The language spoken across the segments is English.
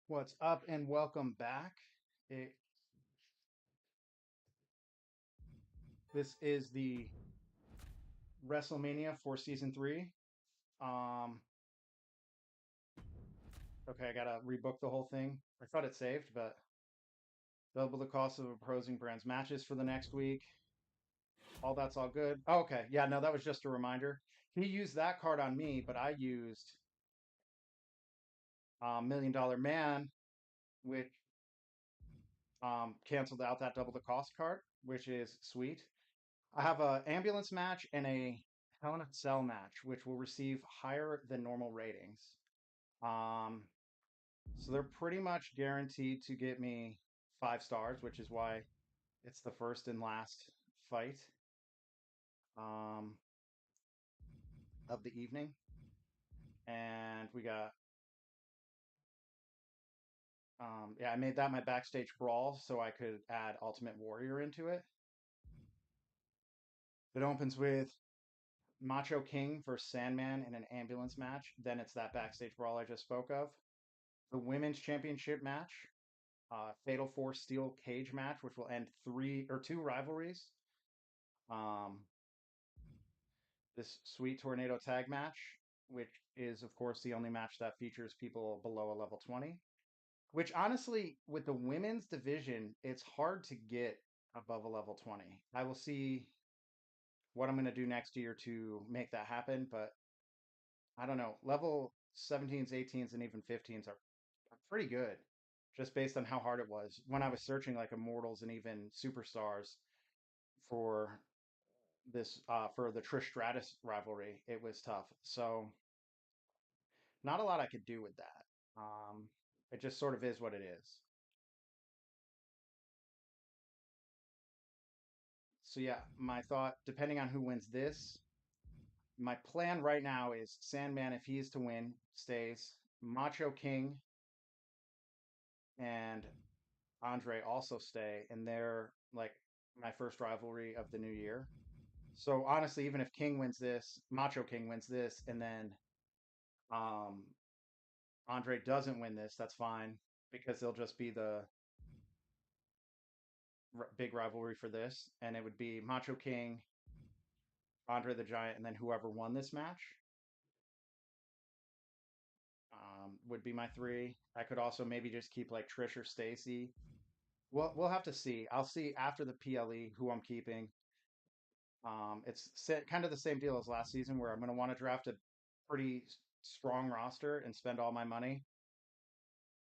What's up and welcome back. It, this is the WrestleMania for season 3. Um okay, I got to rebook the whole thing. I thought it saved, but double the cost of opposing brands matches for the next week. All that's all good. Oh, okay. Yeah, no, that was just a reminder. He used that card on me, but I used Million Dollar Man, which canceled out that double the cost card, which is sweet. I have a ambulance match and a Hell in a Cell match, which will receive higher than normal ratings. Um, so they're pretty much guaranteed to get me 5 stars, which is why it's the first and last fight um, of the evening. And we got, yeah, I made that my backstage brawl so I could add Ultimate Warrior into it. It opens with Macho King versus Sandman in an ambulance match. Then it's that backstage brawl I just spoke of. The women's championship match, Fatal Four Steel Cage match, which will end 2 rivalries. Um, this Sweet Tornado Tag match, which is, of course, the only match that features people below a level 20. Which, honestly, with the women's division, it's hard to get above a level 20. I will see what I'm going to do next year to make that happen, but I don't know. Level 17s, 18s, and even 15s are pretty good, just based on how hard it was when I was searching like Immortals and even Superstars for this for the Trish Stratus rivalry. It was tough, so not a lot I could do with that. It just sort of is what it is. So yeah, my thought, depending on who wins this, my plan right now is Sandman, if he is to win, stays. Macho King and Andre also stay, and they're like my first rivalry of the new year. So honestly, even if King wins this, Macho King wins this, and then um, Andre doesn't win this, that's fine because they'll just be the big rivalry for this, and it would be Macho King, Andre the Giant, and then whoever won this match would be my three. I could also maybe just keep like Trish or Stacy. Well, we'll have to see. I'll see after the PLE who I'm keeping. It's kind of the same deal as last season where I'm going to want to draft a pretty strong roster and spend all my money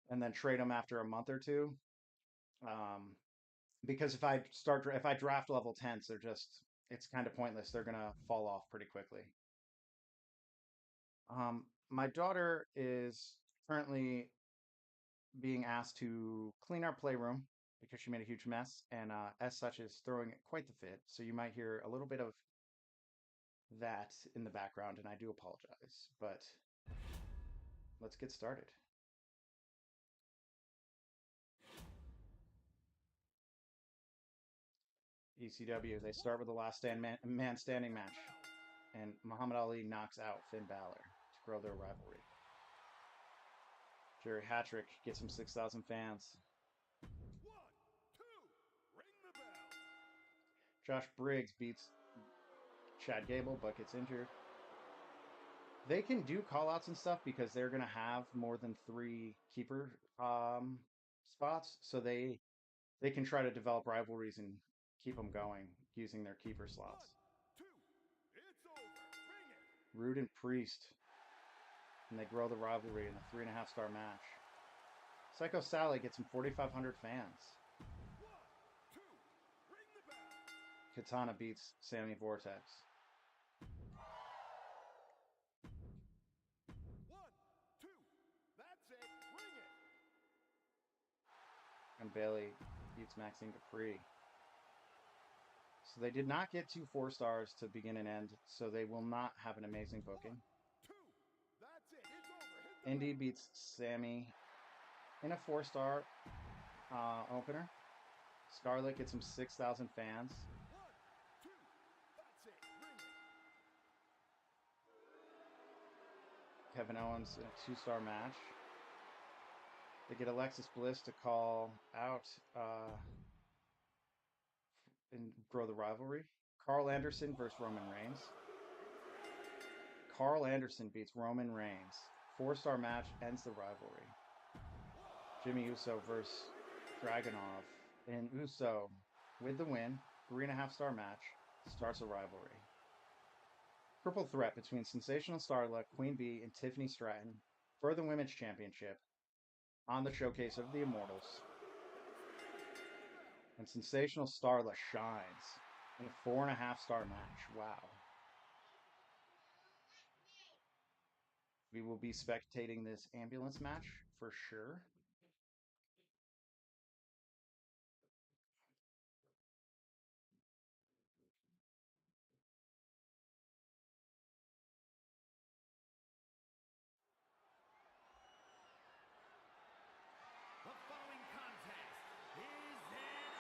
and then trade them after a month or two. Um, because if I draft level 10s, it's kind of pointless. They're going to fall off pretty quickly. My daughter is currently being asked to clean our playroom because she made a huge mess, and as such, is throwing quite the fit. So you might hear a little bit of that in the background, and I do apologize. But let's get started. ECW, they start with the man standing match, and Muhammad Ali knocks out Finn Balor to grow their rivalry. Jerry Hattrick gets him 6,000 fans. Josh Briggs beats Chad Gable but gets injured. They can do call outs and stuff because they're going to have more than 3 keeper spots. So they can try to develop rivalries and keep them going using their keeper slots. Rude and Priest, and they grow the rivalry in a 3.5 star match. Psycho Sally gets some 4,500 fans. Katana beats Sammy Vortex. And Bailey beats Maxine Dupree. So they did not get 2 4 stars to begin and end, so they will not have an amazing booking. Indy beats Sammy in a 4 star opener. Scarlett gets some 6,000 fans. Kevin Owens in a 2 star match. They get Alexis Bliss to call out and grow the rivalry. Carl Anderson versus Roman Reigns. Carl Anderson beats Roman Reigns. 4-star match ends the rivalry. Jimmy Uso versus Dragunov. And Uso, with the win, 3.5-star match, starts a rivalry. Triple threat between Sensational Starlet, Queen Bee, and Tiffany Stratton for the Women's Championship on the Showcase of the Immortals. And Sensational Starlet shines in a 4.5-star match. Wow. We will be spectating this ambulance match for sure.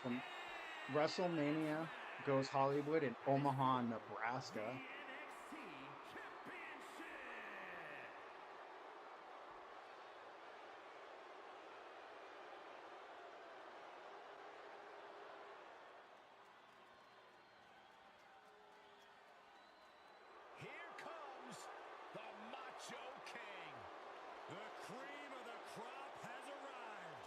From WrestleMania Goes Hollywood in Omaha, Nebraska. Here comes the Macho King. The cream of the crop has arrived.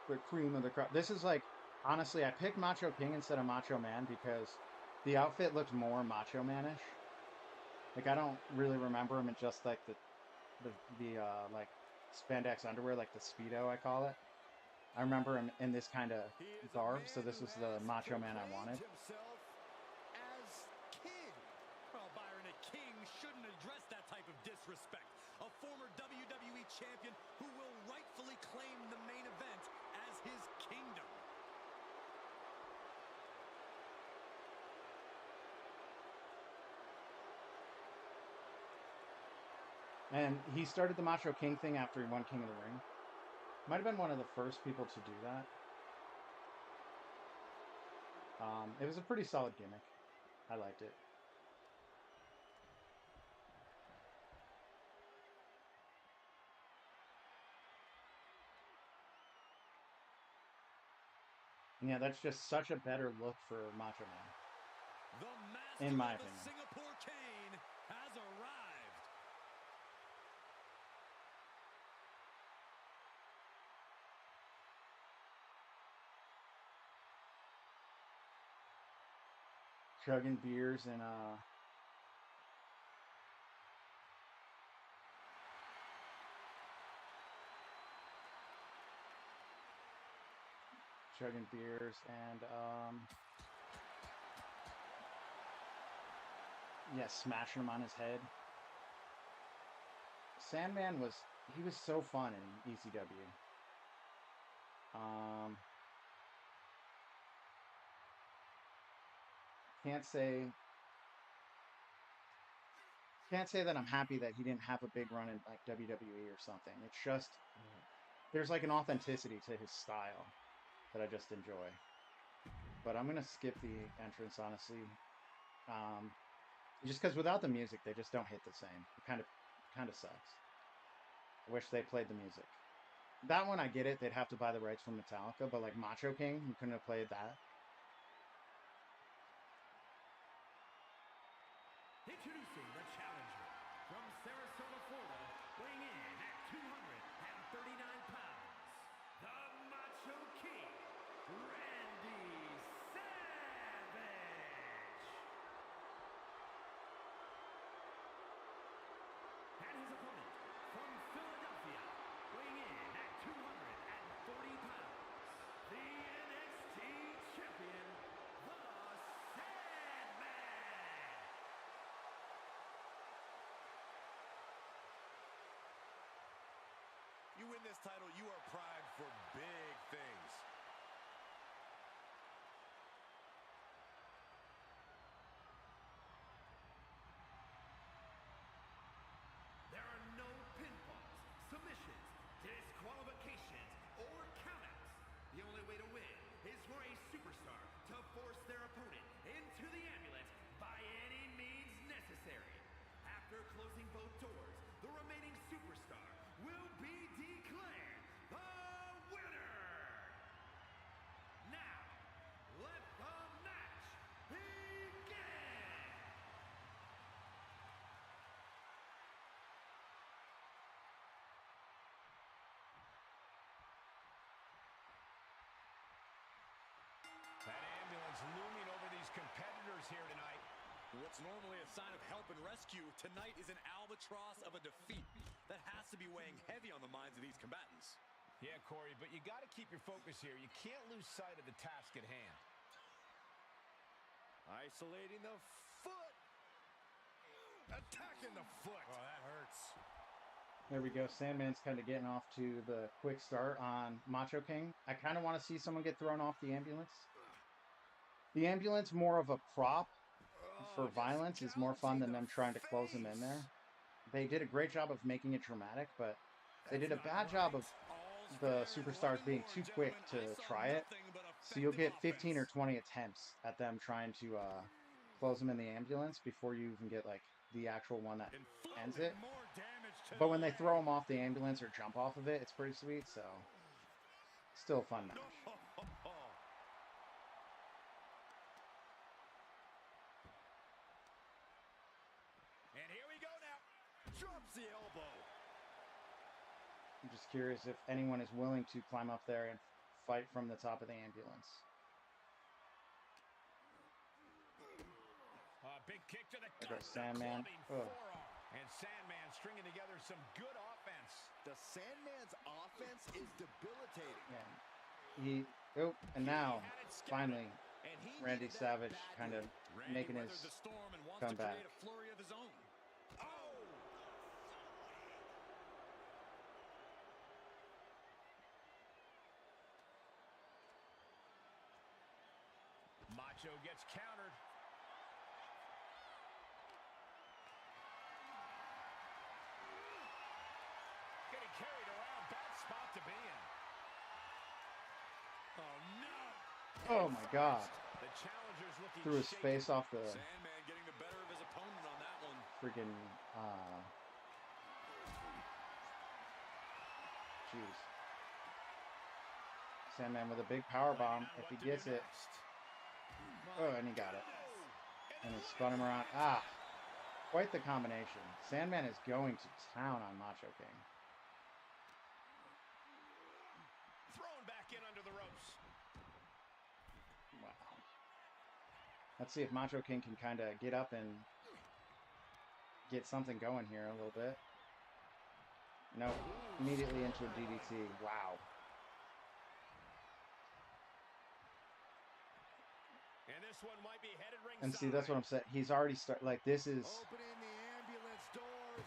The cream of the crop. This is like, honestly, I picked Macho King instead of Macho Man because the outfit looked more Macho Man-ish. Like, I don't really remember him in just like the like spandex underwear, like the Speedo, I call it. I remember him in this kind of garb, so this was the Macho Man I wanted. Himself as king. Well, Byron, a king shouldn't address that type of disrespect. A former WWE champion who will rightfully claim the main event as his kingdom. And he started the Macho King thing after he won King of the Ring. Might have been one of the first people to do that. It was a pretty solid gimmick. I liked it. Yeah, that's just such a better look for Macho Man, in my opinion. Singapore Cane has arrived. Chugging beers and chugging beers and yeah, smashing him on his head. Sandman was so fun in ECW. Can't say that I'm happy that he didn't have a big run in like WWE or something. It's just there's like an authenticity to his style that I just enjoy. But I'm gonna skip the entrance, honestly. Just because without the music, they just don't hit the same. It kind of sucks. I wish they played the music. That one, I get it. They'd have to buy the rights from Metallica, but like Macho King, you couldn't have played that. Introducing the challenger from Sarasota, Florida, weighing in at 239 pounds, the Macho King, Randy Savage. And his opponent from Philadelphia, weighing in at 240 pounds, the NXT champion, the Sandman. You win this title, you are primed for big things. There are no pinfalls, submissions, disqualifications, or countouts. The only way to win is for a superstar to force their opponent into the ambulance by any means necessary. After What's normally a sign of help and rescue, tonight is an albatross of a defeat that has to be weighing heavy on the minds of these combatants. Yeah, Corey, but you got to keep your focus here. You can't lose sight of the task at hand. Isolating the foot. Attacking the foot. Oh, that hurts. There we go. Sandman's kind of getting off to the quick start on Macho King. I kind of want to see someone get thrown off the ambulance. The ambulance, more of a prop for violence, is more fun than them trying to close him in there. They did a great job of making it dramatic, but they did a bad job of the superstars being too quick to try it. So you'll get 15 or 20 attempts at them trying to close them in the ambulance before you even get like the actual one that ends it. But when they throw them off the ambulance or jump off of it, it's pretty sweet. So still a fun match. And here we go now. Drops the elbow. I'm just curious if anyone is willing to climb up there and fight from the top of the ambulance. Big kick to the gut. Sandman. And Sandman stringing together some good offense. The Sandman's offense is debilitating. Yeah. And now, finally, Randy Savage kind of making his comeback. Macho gets countered. Getting carried around. Bad spot to be in. Oh, no. Oh, my God. The challenger's looking threw his face off the Sandman getting the better of his opponent on that one. freaking jeez. Sandman with a big power bomb if he gets it. Oh, and he got it. And he spun him around. Ah, quite the combination. Sandman is going to town on Macho King. Thrown back in under the ropes. Wow. Let's see if Macho King can kind of get up and get something going here a little bit. Nope. Immediately into a DDT. Wow. And this one might be headed ringside. And see, that's what I'm saying. He's already like this is.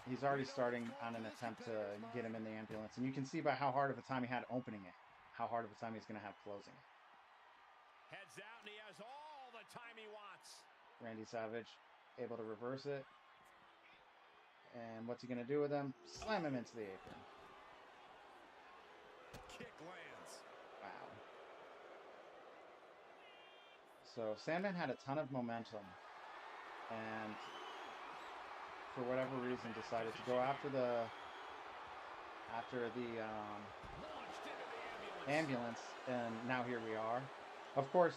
He's already starting on an attempt to get him in the ambulance, and you can see by how hard of a time he had opening it, how hard of a time he's going to have closing it. Heads out, and he has all the time he wants. Randy Savage able to reverse it, and what's he going to do with him? Slam him into the apron. Kick lands. Wow. So Sandman had a ton of momentum, and for whatever reason decided to go after the ambulance, and now here we are. Of course,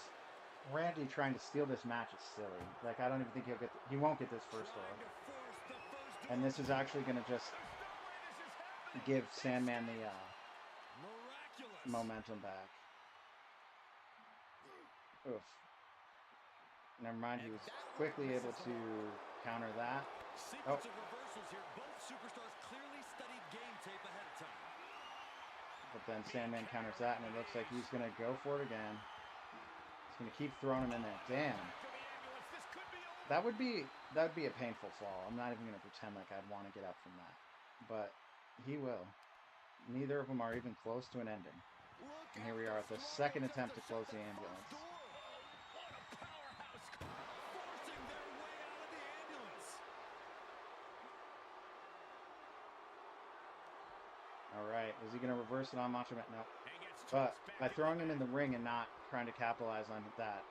Randy trying to steal this match is silly. Like, I don't even think he won't get this first door. And this is actually going to just give Sandman the momentum back. Oof. Never mind, he was quickly able to counter that. Oh. Sequence of reversals here. Both superstars clearly studied game tape ahead of time. But then Sandman counters that, and it looks like he's going to go for it again. He's going to keep throwing him in there. Damn. That would be a painful fall. I'm not even going to pretend like I'd want to get up from that. But he will. Neither of them are even close to an ending. And here we are at the second attempt to close the ambulance. All right, is he going to reverse it on Macho Man? No. But by throwing him in the ring and not trying to capitalize on that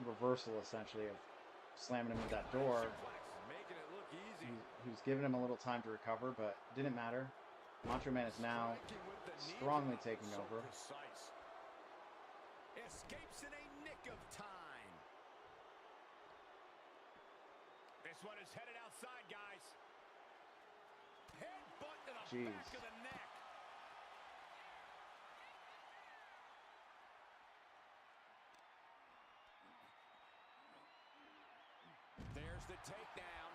reversal, essentially, of slamming him with that door, he was giving him a little time to recover, but didn't matter. Macho Man is now strongly taking over. Escapes in a nick of time. This one is headed outside, guys. Headbutt to the back of the neck. There's the takedown.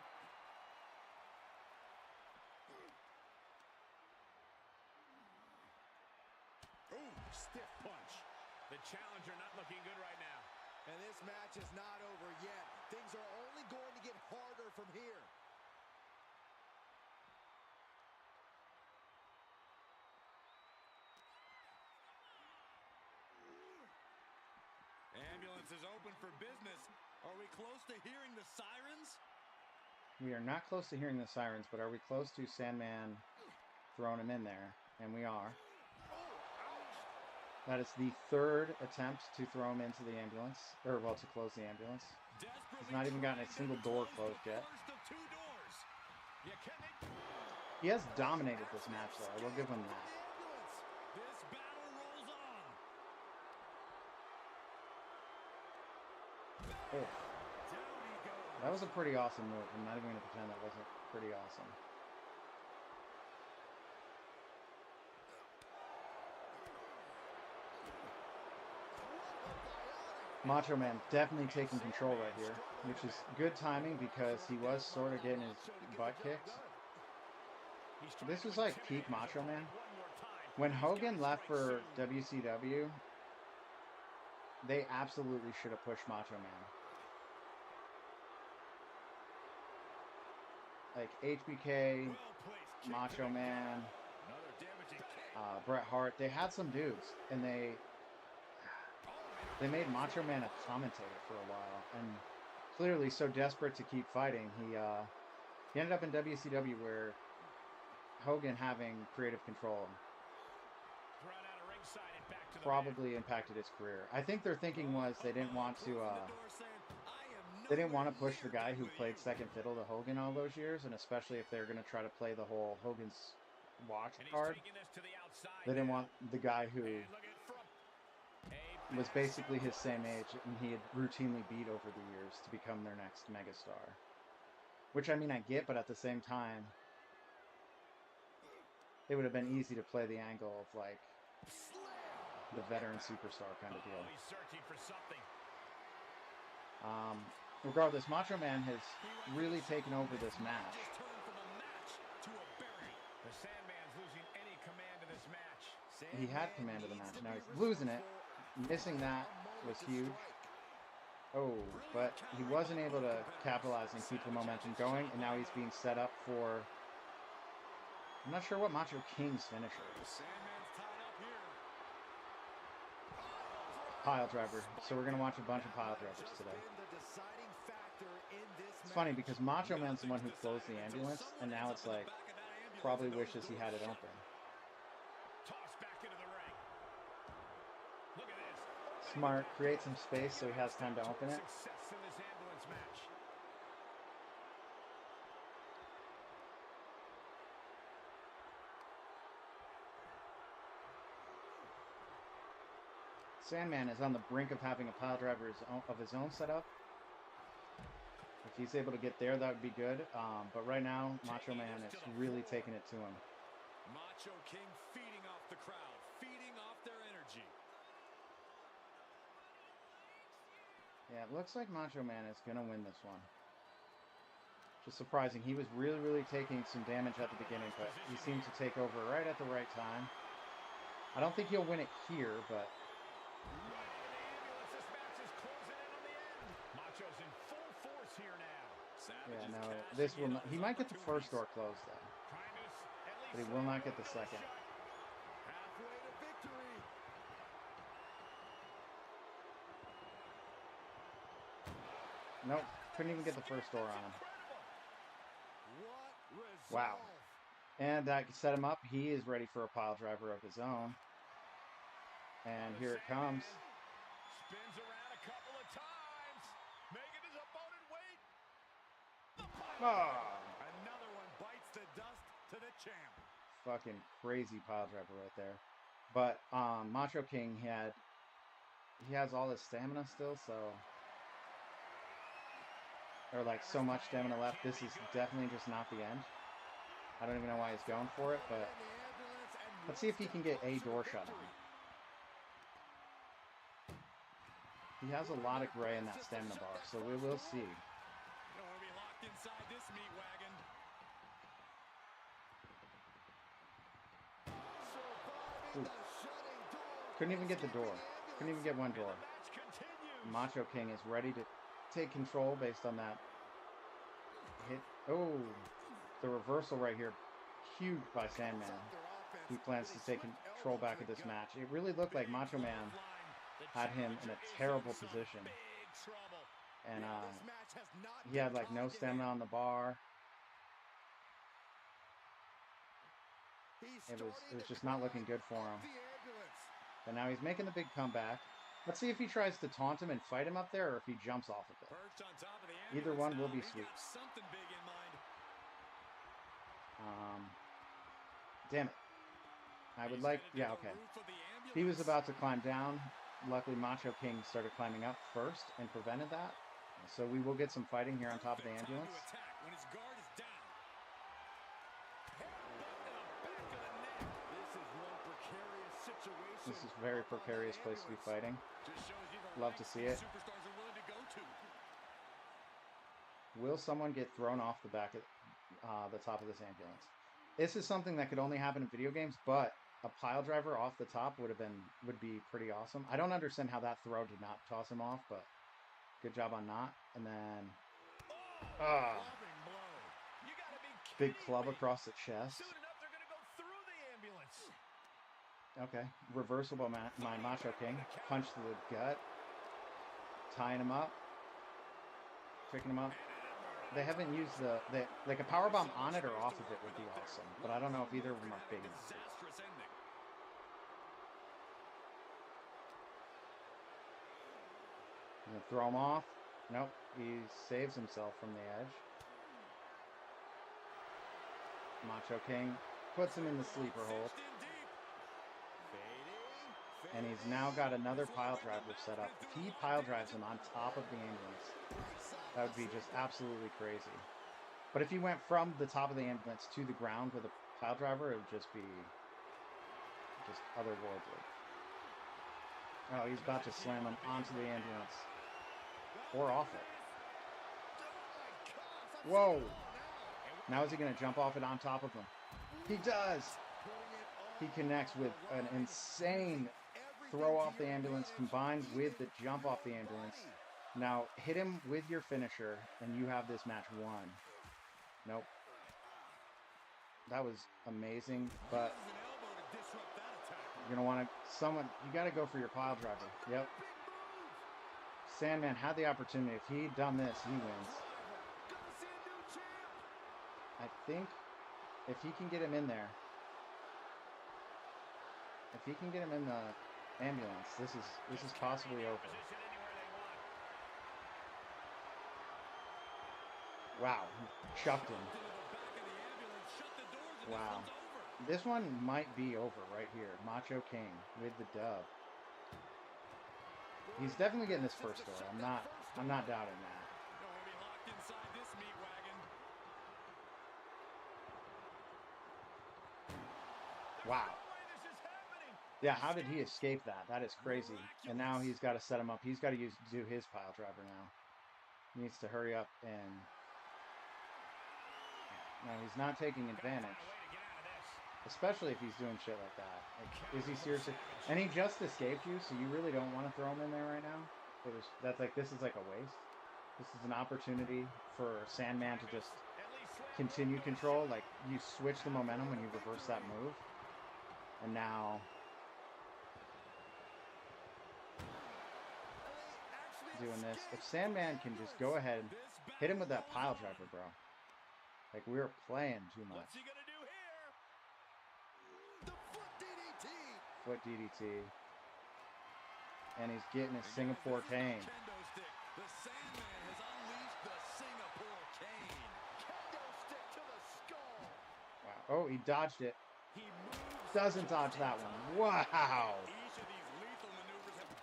Ooh, stiff punch. The challenger not looking good right now. And this match is not over yet. Things are only going to get harder from here. Ambulance is open for business. Are we close to hearing the sirens? We are not close to hearing the sirens, but are we close to Sandman throwing him in there? And we are. That is the third attempt to throw him into the ambulance, or well, to close the ambulance. He's not even gotten a single door closed yet. He has dominated this match, though. I will give him that. This battle rolls on. Oh. That was a pretty awesome move. I'm not even going to pretend that wasn't pretty awesome. Macho Man definitely taking control right here, which is good timing because he was sort of getting his butt kicked. This was like peak Macho Man. When Hogan left for WCW, they absolutely should have pushed Macho Man. Like HBK, Macho Man, Bret Hart, they had some dudes, and they made Macho Man a commentator for a while, and clearly so desperate to keep fighting, he ended up in WCW where Hogan having creative control probably impacted his career. I think their thinking was they didn't want to push the guy who played second fiddle to Hogan all those years, and especially if they're going to try to play the whole Hogan's watch card. They didn't want the guy who was basically his same age and he had routinely beat over the years to become their next megastar. Which, I mean, I get, but at the same time, it would have been easy to play the angle of, like, the veteran superstar kind of deal. Regardless, Macho Man has really taken over this match. The Sandman's losing any command of this match. He had command of the match. Now he's losing it. Missing that was huge. Oh, but he wasn't able to capitalize and keep the momentum going, and now he's being set up for... I'm not sure what Macho King's finisher is. Pile driver. So we're going to watch a bunch of pile drivers today. It's funny because Macho Man's the one who closed the ambulance, and now it's like, probably wishes he had it open. Smart, create some space so he has time to open it. Sandman is on the brink of having a pile driver of his own set up. If he's able to get there, that would be good. But right now, Macho Man is really taking it to him. Macho King feeding off the crowd, feeding off their energy. Yeah, it looks like Macho Man is going to win this one. Just surprising. He was really taking some damage at the beginning, but he seemed to take over right at the right time. I don't think he'll win it here, but... Macho's in full force here now. Yeah, no, this will not... He might get the first door closed, though. But he will not get the second. Halfway to victory. Nope, couldn't even get the first door on him. Wow. And that set him up. He is ready for a pile driver of his own. And here it comes. Spins around a couple of times, making his opponent wait. Another one bites the dust to the champ. Fucking crazy pile driver right there. But Macho King he has all his stamina still, so... Or like so much stamina left. This is definitely just not the end. I don't even know why he's going for it, but let's see if he can get a door shut on. He has a lot of gray in that stamina bar, so we will see. meat wagon. Ooh. Couldn't even get the door. Couldn't even get one door. Macho King is ready to take control based on that hit. Oh, the reversal right here. Huge by Sandman. He plans to take control back of this match. It really looked like Macho Man had him in a terrible position. And he had like no stamina on the bar. It was just not looking good for him. But now he's making the big comeback. Let's see if he tries to taunt him and fight him up there, or if he jumps off of it. Either one will be sweet. Damn it. I would like... Yeah, okay. He was about to climb down. Luckily, Macho King started climbing up first and prevented that. So we will get some fighting here on top of the ambulance. This is a very precarious place to be fighting. Love to see it. Will someone get thrown off the back of the top of this ambulance? This is something that could only happen in video games, but a pile driver off the top would be pretty awesome. I don't understand how that throw did not toss him off, but good job on not. And then big club across the chest. Okay, reversible my Macho King. Punch to the gut. Tying him up. Picking him up. They haven't used like a powerbomb on it or off of it would be awesome. But I don't know if either of them are big enough. I'm gonna throw him off. Nope, he saves himself from the edge. Macho King puts him in the sleeper hold. And he's now got another pile driver set up. If he pile drives him on top of the ambulance, that would be just absolutely crazy. But if he went from the top of the ambulance to the ground with a pile driver, it would just be just otherworldly. Oh, he's about to slam him onto the ambulance. Or off it. Whoa! Now is he going to jump off it on top of him? He does! He connects with an insane throw off the ambulance combined with the jump off the ambulance. Now, hit him with your finisher, and you have this match won. Nope. That was amazing, but you're going to want to... You got to go for your pile driver. Yep. Sandman had the opportunity. If he'd done this, he wins. I think if he can get him in there... If he can get him in the ambulance, this is possibly over. Wow, he chucked him. Wow. This one might be over right here. Macho King with the dub. He's definitely getting this first story. I'm not doubting that. Wow. Yeah, how did he escape that? That is crazy. And now he's got to set him up. He's got to do his pile driver now. He needs to hurry up and... No, he's not taking advantage. Especially if he's doing shit like that. Like, is he seriously... And he just escaped you, so you really don't want to throw him in there right now? This is like a waste. This is an opportunity for Sandman to just continue control. Like, you switch the momentum when you reverse that move. And now... doing this. If Sandman can just go ahead, hit him with that pile driver, bro. Like, we're playing too much. What's he gonna do here? The foot DDT. And he's getting his Singapore cane. The Sandman has unleashed the Singapore cane. Kendo stick to the skull. Wow. Oh, he dodged it. Doesn't dodge that one. Wow.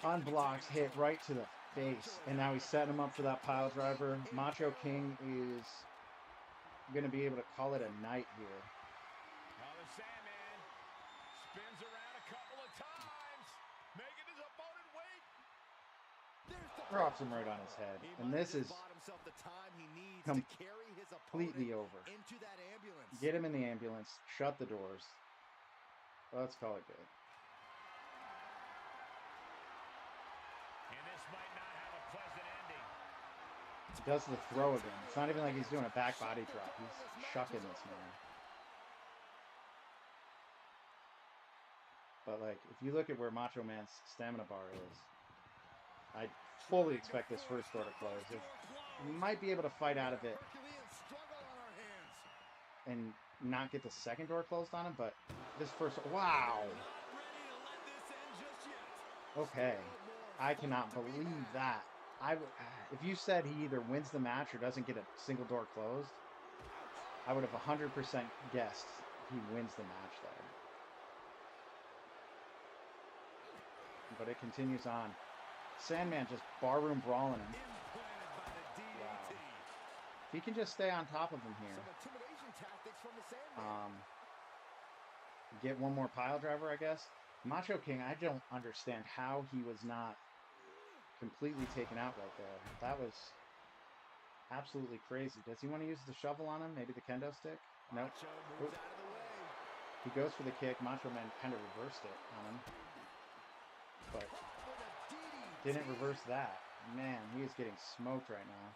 Unblocked hit right to the face. And now he's setting him up for that pile driver. Macho King is going to be able to call it a night here. Now the Sandman spins around a couple of times, making his opponent wait. There's the Drops him right on his head. And this is completely over. Get him in the ambulance. Shut the doors. Let's call it good. And this might not have a pleasant ending. He does the throw again. It's not even like he's doing a back body drop. He's shucking this man. But, like, if you look at where Macho Man's stamina bar is, I fully expect this first door to close. He might be able to fight out of it and not get the second door closed on him, but this first... Wow! Okay. I cannot believe that. If you said he either wins the match or doesn't get a single door closed, I would have 100% guessed he wins the match there. But it continues on. Sandman just barroom brawling him. Wow. If he can just stay on top of him here. Get one more pile driver, I guess. Macho King, I don't understand how he was not completely taken out right there. That was absolutely crazy. Does he want to use the shovel on him? Maybe the kendo stick? Nope. He goes for the kick. Macho Man kind of reversed it on him. But didn't reverse that. Man, he is getting smoked right now.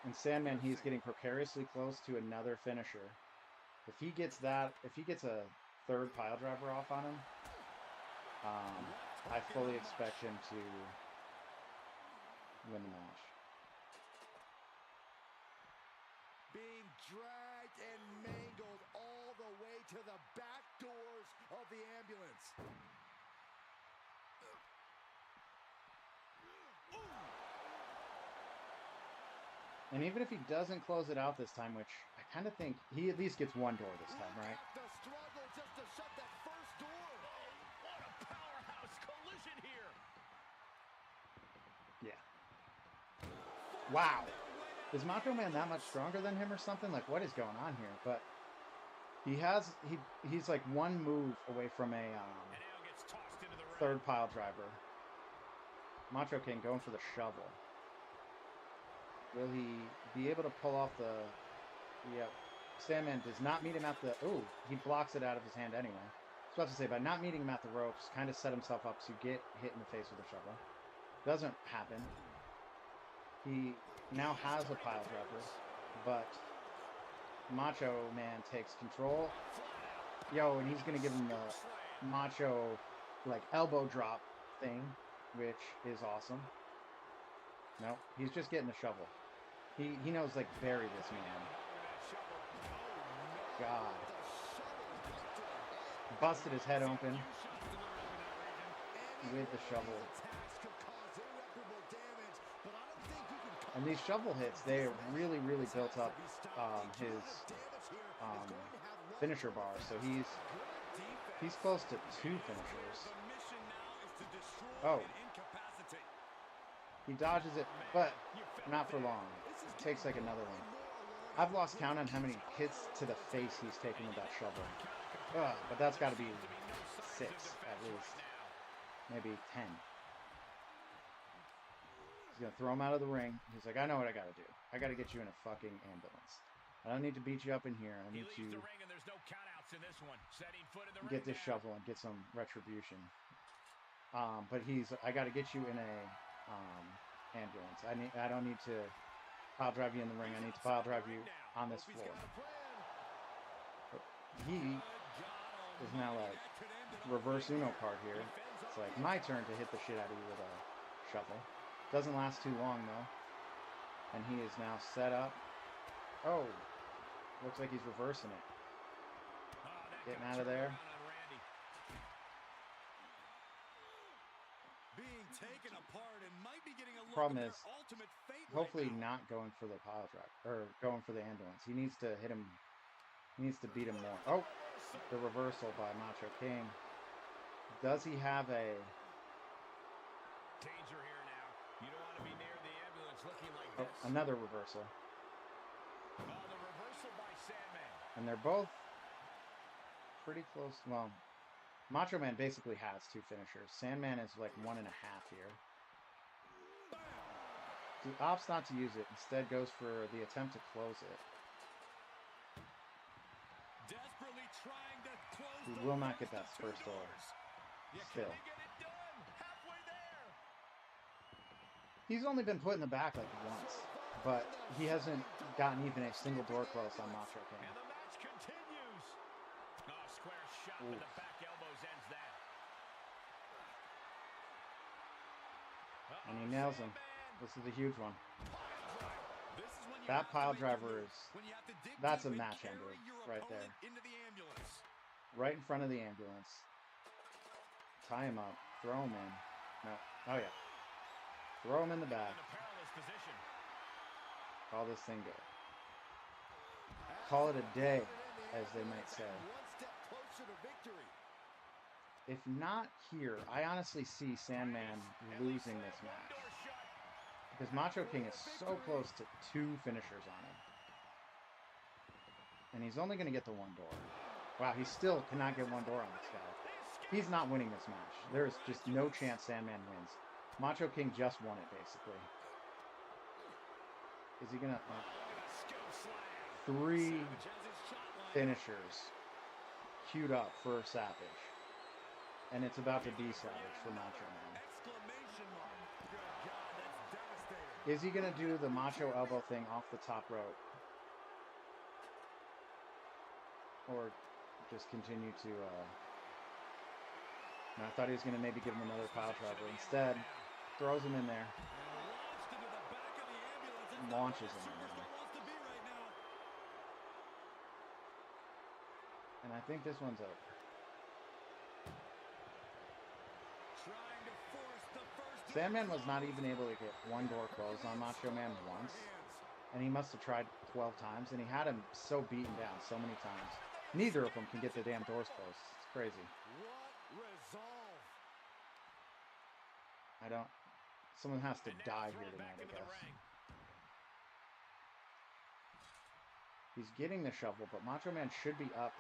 And Sandman, he's getting precariously close to another finisher. If he gets that, if he gets a third pile driver off on him, I fully expect him to win the match. Being dragged and mangled all the way to the back doors of the ambulance. And even if he doesn't close it out this time, which I kind of think he at least gets one door this time, right? The struggle just to shut that first door. What a powerhouse collision here. Yeah. Wow. Is Macho Man that much stronger than him or something? Like, what is going on here? But he's like one move away from a third pile driver. Macho King going for the shovel. Will he be able to pull off the... Yep. Sandman does not meet him at the... Oh, he blocks it out of his hand anyway. I was about to say, by not meeting him at the ropes, kind of set himself up to get hit in the face with a shovel. Doesn't happen. He now has a pile driver, but Macho Man takes control. Yo, and he's going to give him the Macho, like, elbow drop thing, which is awesome. No, he's just getting the shovel. He knows, like, bury this man. God. Busted his head open with the shovel. And these shovel hits, they really, really built up his finisher bar. So he's close to 2 finishers. Oh. He dodges it, but not for long. It takes like another one. I've lost count on how many hits to the face he's taken with that shovel. But that's got to be 6 at least. Maybe 10. He's going to throw him out of the ring. He's like, I know what I got to do. I got to get you in a fucking ambulance. I don't need to beat you up in here. I need to get this shovel and get some retribution. But I got to get you in a ambulance. I don't need to pile drive you in the ring. I need to pile drive you on this floor. But he is now like reverse Uno card here. It's like my turn to hit the shit out of you with a shovel. Doesn't last too long though. And he is now set up. Oh, looks like he's reversing it. Getting out of there. Being taken apart and might be getting a look Problem at is, their ultimate fate hopefully right now. not going for the pile drive or going for the ambulance. He needs to hit him. He needs to beat him more. Oh, the reversal by Macho King. Does he have a danger here now? You don't want to be near the ambulance looking like this. another reversal? Oh, the reversal by Sandman. And they're both pretty close. Well, Macho Man basically has two finishers. Sandman is like 1.5 here. He opts not to use it, instead goes for the attempt to close it. Desperately trying to close He the will not get that first of first two door. doors. Still. Can he get it done? Halfway there. He's only been put in the back like once, but he hasn't gotten even a single door close on Macho King. And the match continues. Oh, square shot with the back elbows ends that. And he nails him. This is a huge one. This is when you That have pile to make the driver move. is, When you have to dig that's a deep and match carry ender your right opponent there. into the ambulance. Right in front of the ambulance. Tie him up. Throw him in. No. Oh, yeah. Throw him in the back. In a perilous position. Call this thing good. Call it a day, as they might say. One step closer to victory. If not here, I honestly see Sandman losing this match. Because Macho King is so close to two finishers on him. And he's only going to get the one door. Wow, he still cannot get one door on this guy. He's not winning this match. There is just no chance Sandman wins. Macho King just won it, basically. Is he going to... three finishers queued up for Savage. And it's about to be Savage for Macho Man. Is he going to do the Macho elbow thing off the top rope? Or just continue to... No, I thought he was going to maybe give him another pile driver. Instead, throws him in there. Launches him in there. And I think this one's over. Sandman was not even able to get one door closed on Macho Man once. And he must have tried 12 times. And he had him so beaten down so many times. Neither of them can get the damn doors closed. It's crazy. What resolve. I don't... Someone has to die here tonight, I guess. He's getting the shovel, but Macho Man should be up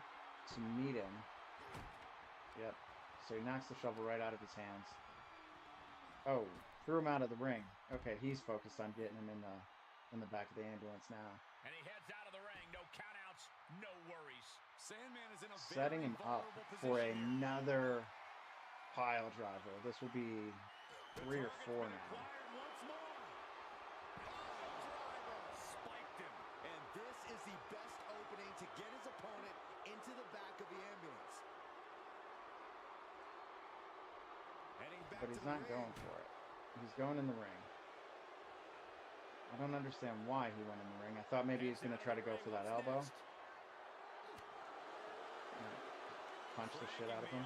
to meet him. Yep. So he knocks the shovel right out of his hands. Oh, threw him out of the ring. Okay, he's focused on getting him in the back of the ambulance now. And he heads out of the ring. No countouts, no worries. Sandman is in a setting him up for another pile driver. This will be 3 or 4 now. Spiked him. And this is the best opening to get his opponent into the back of the ambulance. But he's not going for it. He's going in the ring. I don't understand why he went in the ring. I thought maybe he's going to try to go for that elbow. Punch the shit out of him.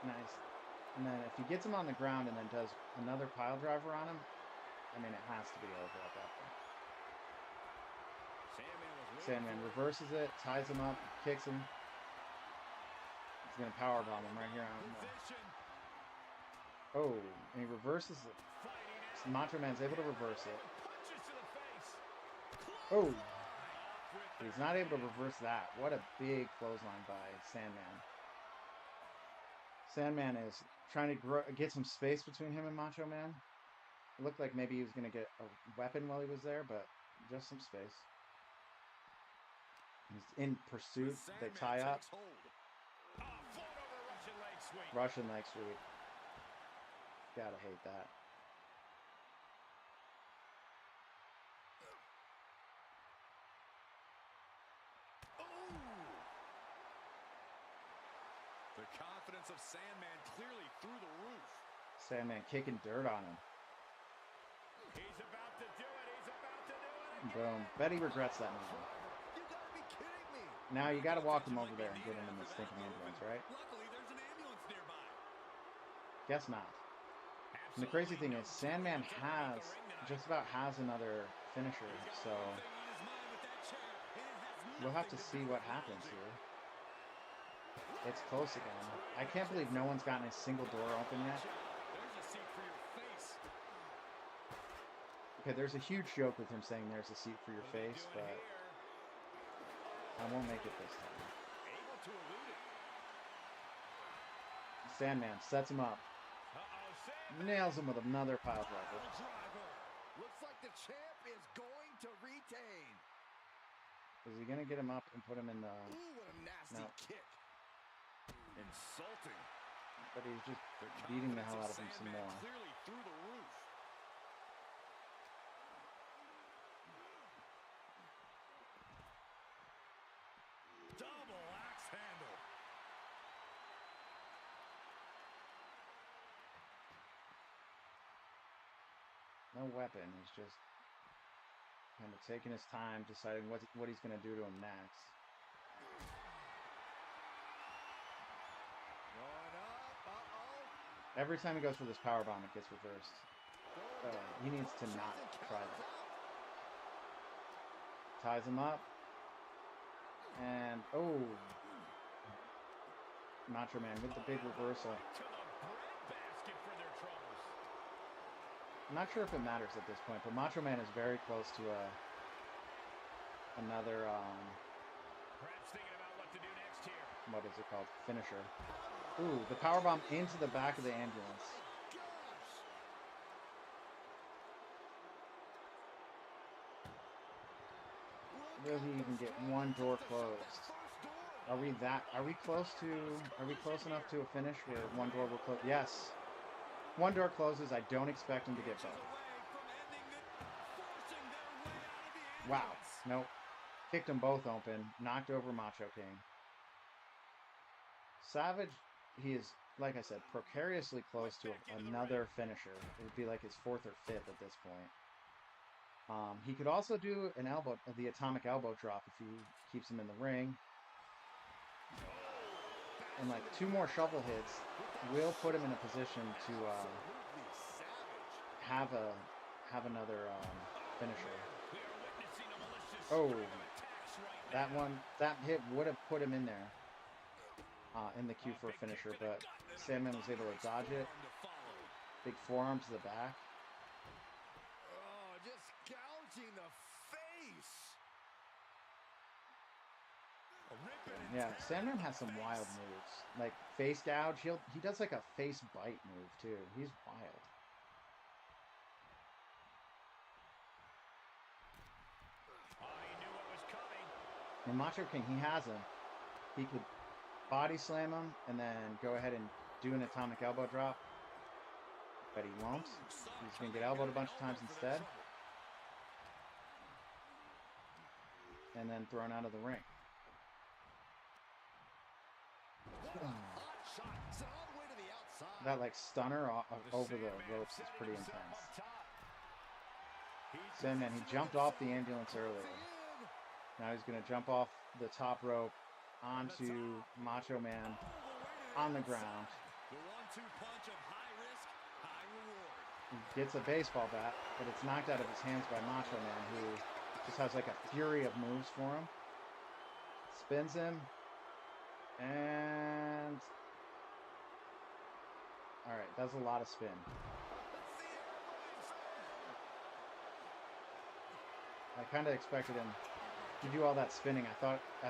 Nice. And then if he gets him on the ground and then does another pile driver on him, I mean, it has to be over at that point. Sandman reverses it, ties him up, kicks him. He's going to powerbomb him right here on him. Oh, and he reverses it. So Macho Man's able to reverse it. Oh! He's not able to reverse that. What a big clothesline by Sandman. Sandman is trying to get some space between him and Macho Man. It looked like maybe he was going to get a weapon while he was there, but just some space. He's in pursuit. They tie up. Russian leg sweep. Gotta hate that. The confidence of Sandman clearly through the roof. Sandman kicking dirt on him. He's about to do it. He's about to do it. Boom. Bet he regrets that move. You gotta be kidding me. Now you gotta walk him over there and get him in the stinking ambulance, right? Luckily, there's an ambulance nearby. Guess not. And the crazy thing is, Sandman just about has another finisher, so we'll have to see what happens here. It's close again. I can't believe no one's gotten a single door open yet. Okay, there's a huge joke with him saying there's a seat for your face, but I won't make it this time. Able to elude it. Sandman sets him up. Sandman. Nails him with another pile driver. Looks like the champ is going to retain. Is he going to get him up and put him in the... Ooh, what a nasty kick. Insulting. But he's just beating the hell out of him some more. Clearly through the roof. Double axe handle. No weapon. He's just kind of taking his time, deciding what he's going to do to him next. Every time he goes for this powerbomb, it gets reversed. He needs to not try that. Ties him up. And, oh. Macho Man with the big reversal. I'm not sure if it matters at this point, but Macho Man is very close to another, Perhaps thinking about what to do next here. What is it called? Finisher. Ooh, the powerbomb into the back of the ambulance. Will he even get one door closed? Are we close enough to a finish where one door will close? Yes. One door closes. I don't expect him to get both. Wow. Nope. Kicked them both open. Knocked over Macho King. Savage, he is, like I said, precariously close to another finisher. It would be like his 4th or 5th at this point. He could also do an elbow, the atomic elbow drop if he keeps him in the ring. And like 2 more shovel hits will put him in a position to have another finisher. Oh, that hit would have put him in there in the queue for a finisher, but Sandman was able to dodge it. Big forearm to the back. Oh, just gouging the face. Yeah, Sandman has some wild moves. Like face gouge, he does like a face bite move too. He's wild. He knew what was coming. And Macho King, he has him. He could body slam him and then go ahead and do an atomic elbow drop. But he won't. He's going to get elbowed a bunch of times instead. And then thrown out of the ring. That like stunner over the ropes is pretty intense. Sandman, he jumped off the ambulance earlier. Now he's going to jump off the top rope onto Macho Man on the ground. He gets a baseball bat, but it's knocked out of his hands by Macho Man, who just has like a fury of moves for him. Spins him. And... Alright, that's a lot of spin. I kind of expected him to do all that spinning. I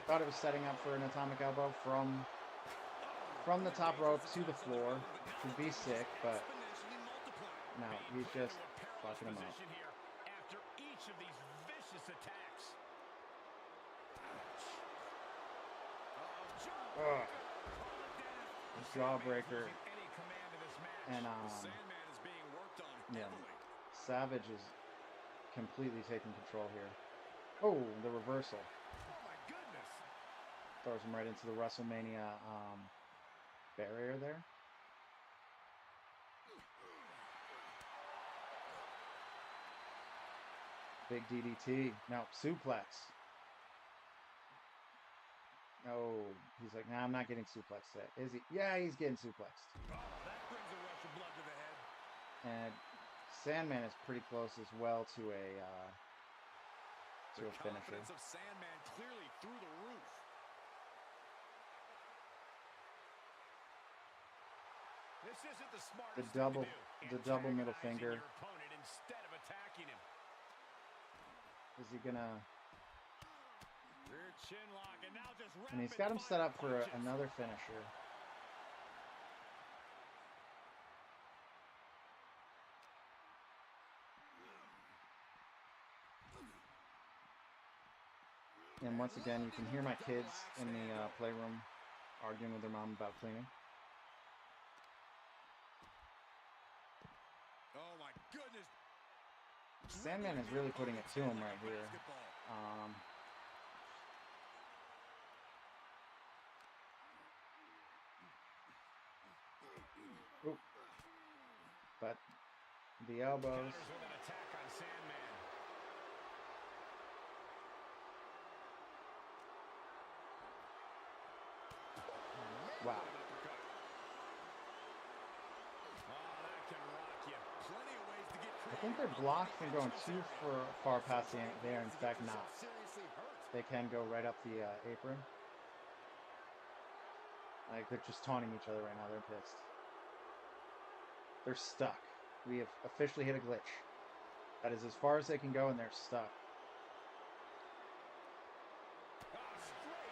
thought it was setting up for an atomic elbow from the top rope to the floor. Would be sick, but no, he's just fucking him up. After each of these vicious attacks. Ugh. Jawbreaker. And yeah, Savage is completely taking control here. Oh, the reversal. Oh my goodness. Throws him right into the WrestleMania barrier there. Big DDT. No, suplex. Oh, he's like, nah, I'm not getting suplexed yet. Is he? Yeah, he's getting suplexed. Oh, that brings a rush of blood to the head. And Sandman is pretty close as well to a finisher. The confidence of Sandman clearly through the roof. This isn't the smartest the double middle finger. Your opponent instead of attacking him. Is he gonna? Rear chin lock, and now just And he's got him set rapid-fire up for punches. another finisher. And once again, you can hear my kids in the playroom arguing with their mom about cleaning. Oh my goodness. Sandman is really putting it to him right here. Oop. But the elbows. Counters with an attack on Sandman. Wow. Oh, that can rock you. Plenty of ways to get I think they're blocked from going too far past the end. They are in fact not. seriously hurt. They can go right up the apron. Like, they're just taunting each other right now. They're pissed. They're stuck. We have officially hit a glitch. That is as far as they can go, and they're stuck.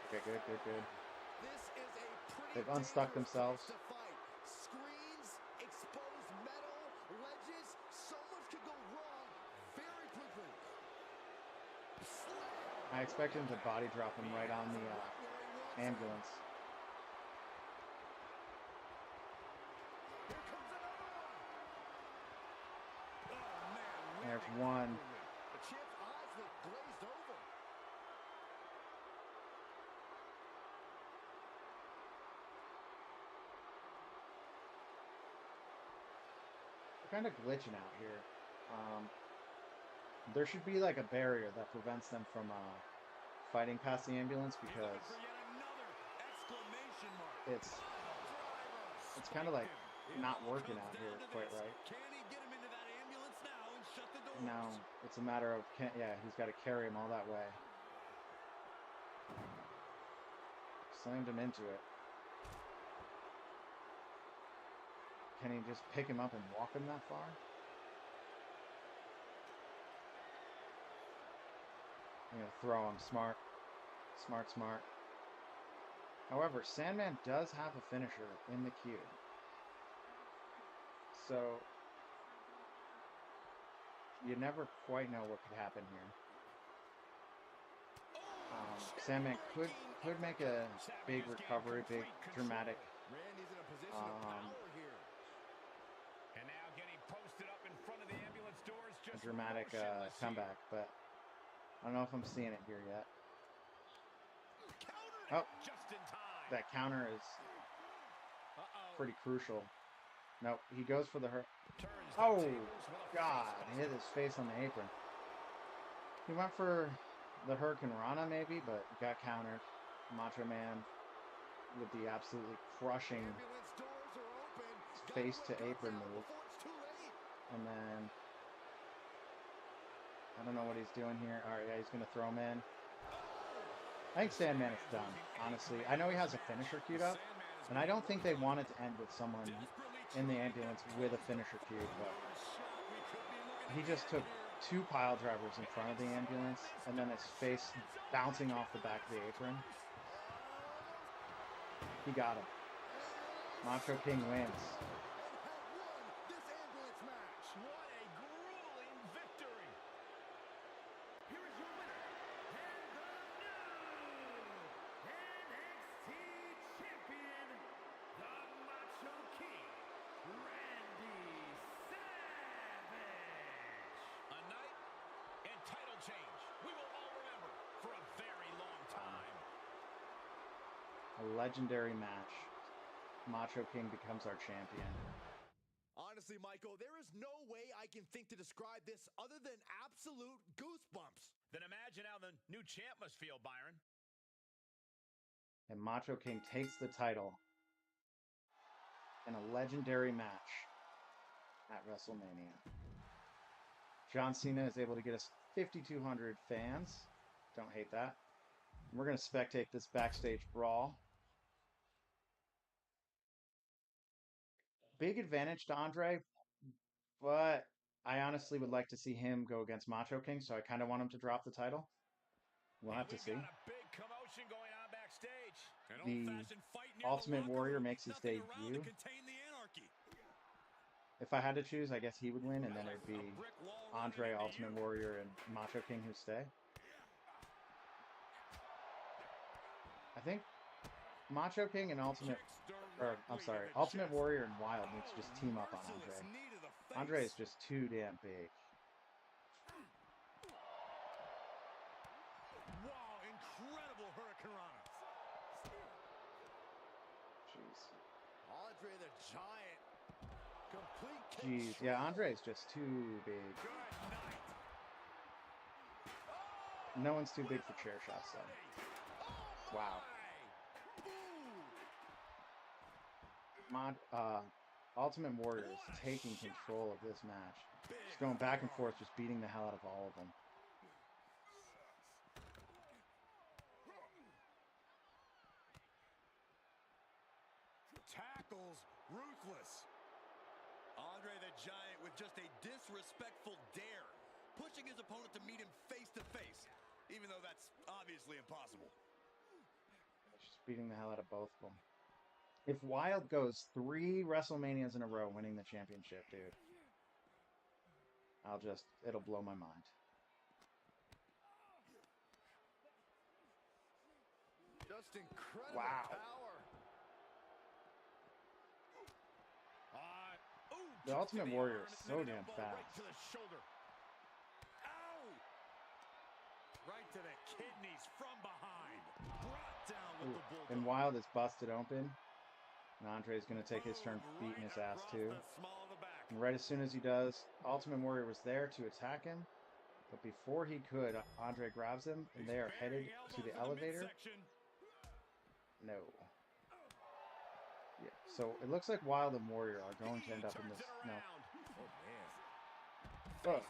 Okay, good, good, good. This is a pretty They've unstuck dangerous themselves. place to fight. Screens, exposed metal, ledges, so much could go wrong very quickly. Slam. I expect him to body drop him right on the ambulance. Here comes another one. Oh man, There's one. the champ's eyes look glazed over. They're kind of glitching out here. There should be like a barrier that prevents them from fighting past the ambulance, because it's kind of like not working out here quite right. Can he get him into that ambulance now and shut the door? Now it's a matter of yeah, he's got to carry him all that way. Slammed him into it. Can he just pick him up and walk him that far? I'm gonna throw him. Smart. Smart, smart. However, Sandman does have a finisher in the queue. So you never quite know what could happen here. Sandman could make a big recovery, big dramatic Randy's in a position of power here. And now getting posted up in front of the ambulance doors, a just dramatic motionless comeback, but I don't know if I'm seeing it here yet. Countered Oh, it just in time. that counter is pretty crucial. No, he goes for the hurt. Turns the Oh, tables with a God, face hit his face on the apron. He went for the Hurricane Rana maybe, but got countered. Macho Man with the absolutely crushing Ambulance doors are open. face to Gotta wake up apron now move. before it's too late. And then I don't know what he's doing here. All right, yeah, he's gonna throw him in. I think Sandman is done, honestly. I know he has a finisher queued up, and I don't think they wanted to end with someone in the ambulance with a finisher queued, but he just took 2 pile drivers in front of the ambulance, and then his face bouncing off the back of the apron. He got him. Macho King wins. This ambulance match. What a grueling victory. Here is your winner, and the new NXT champion, the Macho King, Randy Savage. A night and title change we will all remember for a very long time. A legendary match. Macho King becomes our champion. Honestly, Michael, there is no way I can think to describe this other than absolute goosebumps. Then imagine how the new champ must feel, Byron. And Macho King takes the title in a legendary match at WrestleMania. John Cena is able to get us 5,200 fans. Don't hate that. We're going to spectate this backstage brawl. Big advantage to Andre, but I honestly would like to see him go against Macho King, so I kind of want him to drop the title. We'll have to see. Got a big commotion going on backstage. An The old-fashioned fight near Ultimate the locker Warrior room. makes his Nothing around to debut. contain the anarchy. If I had to choose, I guess he would win, and then it'd A be brick wall running Andre, into Ultimate you. Warrior, and Macho King who stay. I think Macho King and Ultimate, or I'm Directly sorry, to the Ultimate chest. Warrior and Wild need to Oh, just team up on merciless Andre. knee to the face. Andre is just too damn big. Wow, incredible hurricanrana. Jeez. Andre the Giant. Complete Jeez. control. Yeah, Andre is just too big. Good night. No one's too big for chair shots, though. Oh, Wow. my. Ultimate Warrior is taking control of this match. Just going back and forth, just beating the hell out of all of them. Tackles ruthless. Andre the Giant with just a disrespectful dare, pushing his opponent to meet him face to face, even though that's obviously impossible. Just beating the hell out of both of them. If Wild goes 3 WrestleManias in a row winning the championship, dude, it'll blow my mind. Just incredible Wow. power. The Ultimate Warrior is so damn Right fast. to the shoulder. Ow! Right to the kidneys from behind. Brought down with Ooh, the bulldog. and Wild is busted open. And Andre's going to take his turn beating his ass, too. And right as soon as he does, Ultimate Warrior was there to attack him. But before he could, Andre grabs him, and they are headed to the elevator. No. Yeah, so it looks like Wild and Warrior are going to end up in this. No. Ugh.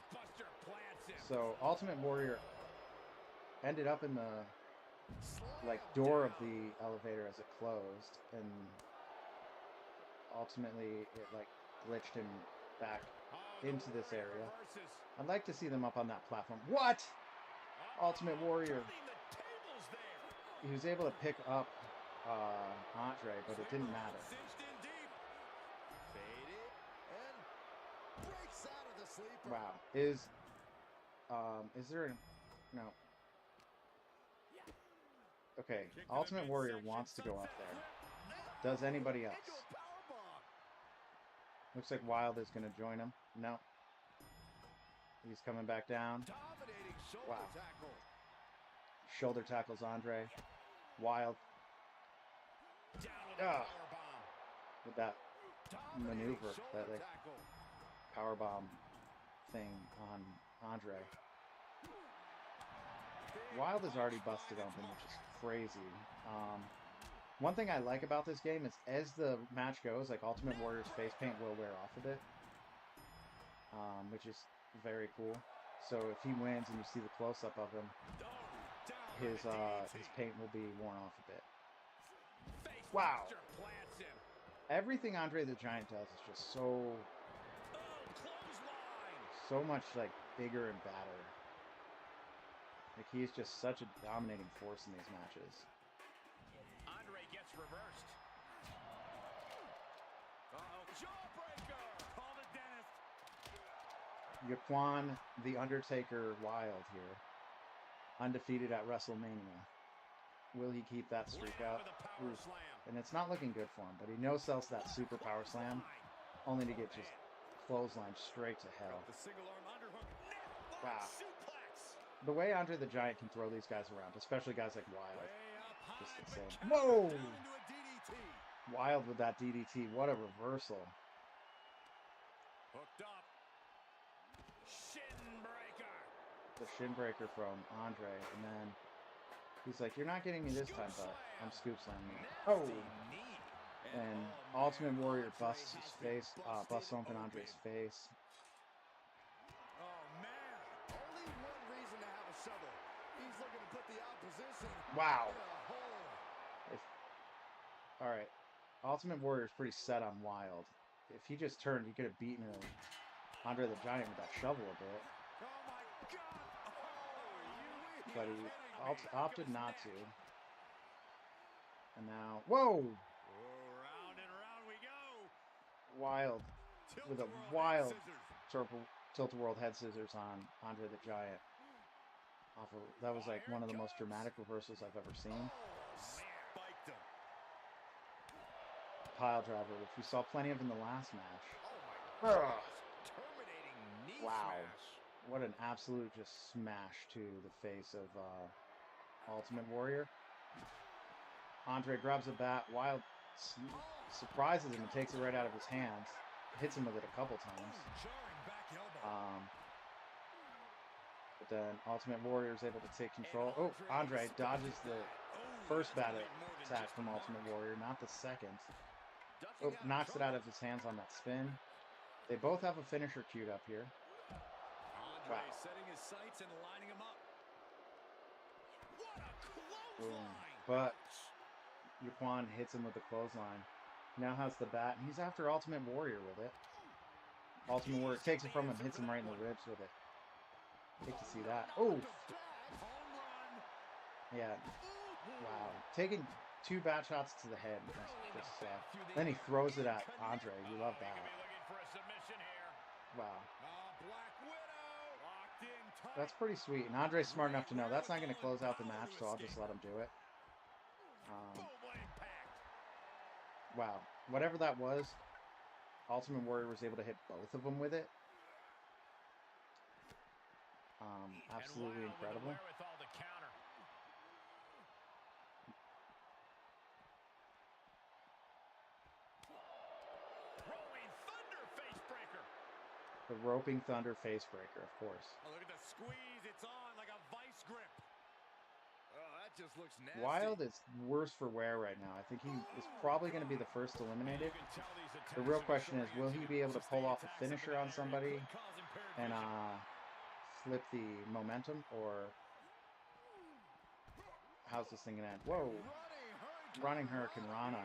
So Ultimate Warrior ended up in the door of the elevator as it closed, and ultimately it glitched him back into this area. I'd like to see them up on that platform. What? Ultimate Warrior. He was able to pick up Andre, but it didn't matter. Wow. Is there a... No. Okay, Ultimate Warrior wants to go up there. Does anybody else? Looks like Wild is going to join him. No. He's coming back down. Wow. Shoulder tackles Andre. Wild. With that maneuver, that powerbomb thing on Andre. Wild is already busted open, which is crazy. One thing I like about this game is as the match goes, Ultimate Warrior's face paint will wear off a bit, which is very cool. So if he wins and you see the close-up of him, his paint will be worn off a bit. Wow. Everything Andre the Giant does is just so much bigger and badder. He's just such a dominating force in these matches. Andre gets reversed. Jawbreaker! Call the dentist. Yaquan the Undertaker Wild here. Undefeated at WrestleMania. Will he keep that streak up? And it's not looking good for him, but he no-sells that super power slam, only to get just clotheslined straight to hell. Wow. The way Andre the Giant can throw these guys around, especially guys like Wild, just insane. Whoa! Wild with that DDT. What a reversal. Hooked up. Shin breaker. The shin breaker from Andre, and then he's like, "You're not getting me this time, but I'm scoop slamming you." Oh! And Ultimate Warrior busts his face, busts open Andre's face. Oh man! Only one reason to have a shovel. He's looking to put the opposition. Wow. All right. Ultimate Warrior is pretty set on Wild. If he just turned, he could have beaten Andre the Giant with that shovel a bit. Oh my God! But he opted not to. And now, whoa! Round and round we go. Wild. With a Tilt-a-whirl wild head tilt-a-world head scissors on Andre the Giant. That was like one of the most dramatic reversals I've ever seen. Spiked him. Pile driver, which we saw plenty of in the last match. Oh my gosh. Terminating knee Wow. smash. What an absolute just smash to the face of Ultimate Warrior. Andre grabs a bat. Wild surprises him and takes it right out of his hands. Hits him with it a couple times. Jarring back elbow. But then Ultimate Warrior is able to take control. Oh, Andre dodges the first bat attack from Ultimate Warrior, not the second. Oh, knocks it out of his hands on that spin. They both have a finisher queued up here. Andre setting his sights and lining him up. What a clothesline! But Yuquan hits him with the clothesline. Now has the bat, and he's after Ultimate Warrior with it. Ultimate Warrior takes it from him, hits him right in the ribs with it. Hate to see that. Oh! Yeah. Wow. Taking 2 bat shots to the head. Then he throws it at Andre. You love that. Wow. That's pretty sweet. And Andre's smart enough to know that's not going to close out the match, so I'll just let him do it. Wow. Whatever that was, Ultimate Warrior was able to hit both of them with it. Absolutely incredible. The Roping Thunder Facebreaker, of course. Oh, look at the squeeze. It's on like a vice grip. Oh, that just looks nasty. Wild is worse for wear right now. I think he is probably going to be the first eliminated. The real question is, will he be able to pull off a finisher on somebody and flip the momentum, or how's this thing going to end? Whoa. Running Hurricane Rana.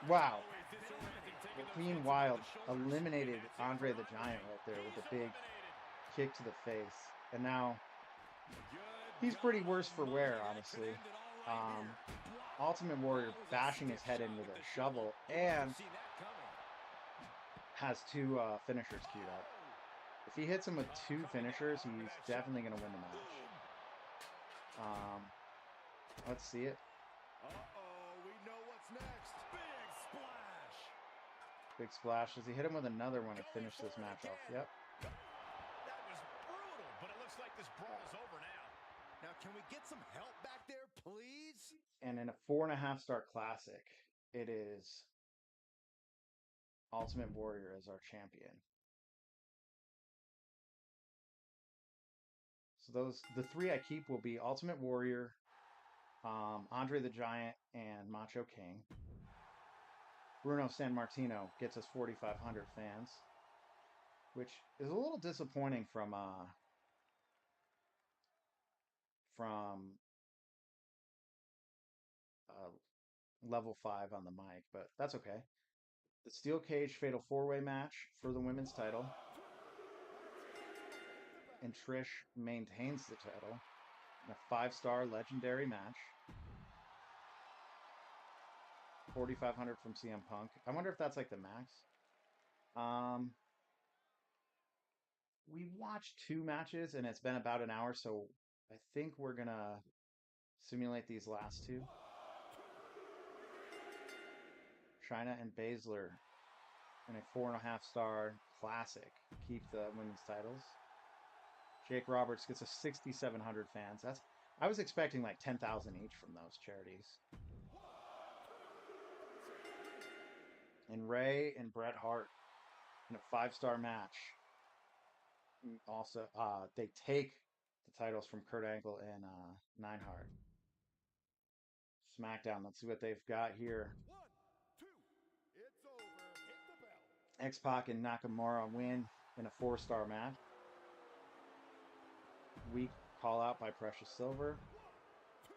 Wow. Joaquin Wild eliminated Andre the Giant right there with a big kick to the face. And now he's pretty worse for wear, honestly. Ultimate Warrior bashing his head in with a shovel and has 2 finishers queued up. If he hits him with 2 finishers, he's definitely going to win the match. Let's see it. We know what's next. Big splash. Does he hit him with another one to finish this match off? Yep. That was brutal, but it looks like this brawl's over now. Now, can we get some help back there, please? And in a 4.5-star classic, it is Ultimate Warrior as our champion. So the 3 I keep will be Ultimate Warrior, Andre the Giant, and Macho King. Bruno Sammartino gets us 4,500 fans, which is a little disappointing from level 5 on the mic, but that's okay. The Steel Cage Fatal 4-Way match for the women's title. And Trish maintains the title in a 5-star legendary match. 4,500 from CM Punk. I wonder if that's like the max. We watched 2 matches and it's been about an hour, so I think we're gonna simulate these last 2. Chyna and Baszler in a 4.5-star classic. Keep the women's titles. Jake Roberts gets us 6,700 fans. I was expecting like 10,000 each from those charities. And Ray and Bret Hart in a 5-star match. Also, they take the titles from Kurt Angle and Neidhart. SmackDown. Let's see what they've got here. 1, 2, it's over. Hit the bell. X-Pac and Nakamura win in a 4-star match. Weak call out by Precious Silver. 1, 2,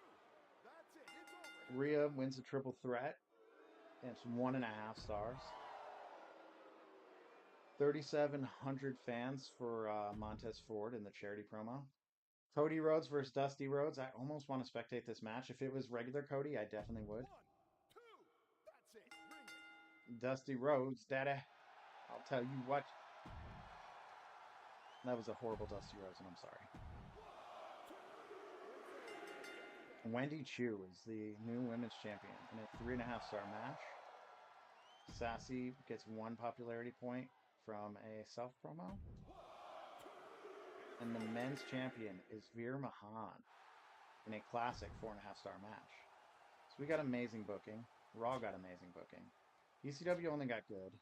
that's it. It's over. Rhea wins a triple threat. And it's 1.5 stars. 3,700 fans for Montez Ford in the charity promo. Cody Rhodes versus Dusty Rhodes. I almost want to spectate this match. If it was regular Cody, I definitely would. 1, 2, that's it. Bring it. Dusty Rhodes, daddy. I'll tell you what. That was a horrible Dusty Rhodes, and I'm sorry. Wendy Chu is the new women's champion in a 3.5-star match. Sassy gets 1 popularity point from a self promo. And the men's champion is Veer Mahan in a classic 4.5-star match. So we got amazing booking. Raw got amazing booking. ECW only got good.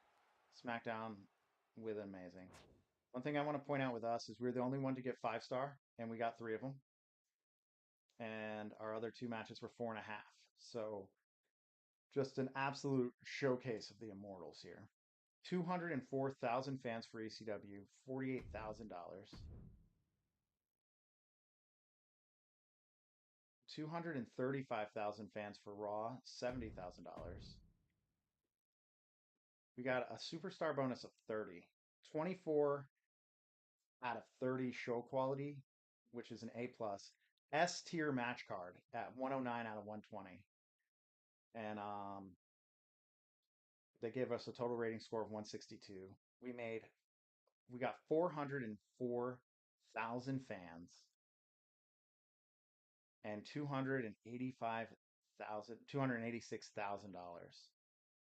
SmackDown with amazing. One thing I want to point out with us is we're the only one to get 5-star, and we got 3 of them. And our other 2 matches were 4.5. So just an absolute showcase of the immortals here. 204,000 fans for ECW, $48,000. 235,000 fans for Raw, $70,000. We got a superstar bonus of 30. 24 out of 30 show quality, which is an A plus. S tier match card at 109 out of 120. And they gave us a total rating score of 162. We got 404,000 fans and $286,000.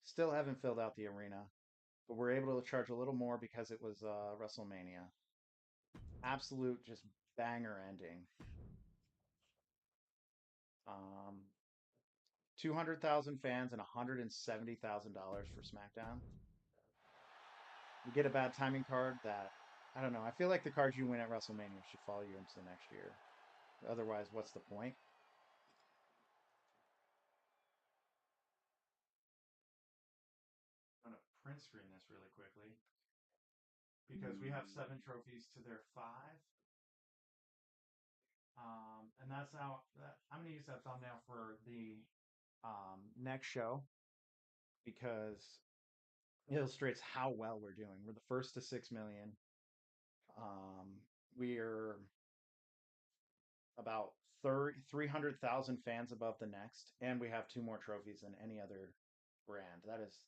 Still haven't filled out the arena, but we're able to charge a little more because it was WrestleMania. Absolute just banger ending. 200,000 fans and $170,000 for SmackDown. You get a bad timing card that, I don't know, I feel like the cards you win at WrestleMania should follow you into the next year. Otherwise, what's the point? I'm going to print screen this really quickly because we have 7 trophies to their 5. And that's how I'm going to use that thumbnail for the next show because it illustrates how well we're doing. We're the first to 6 million. We're about 300,000 fans above the next, and we have 2 more trophies than any other brand. That is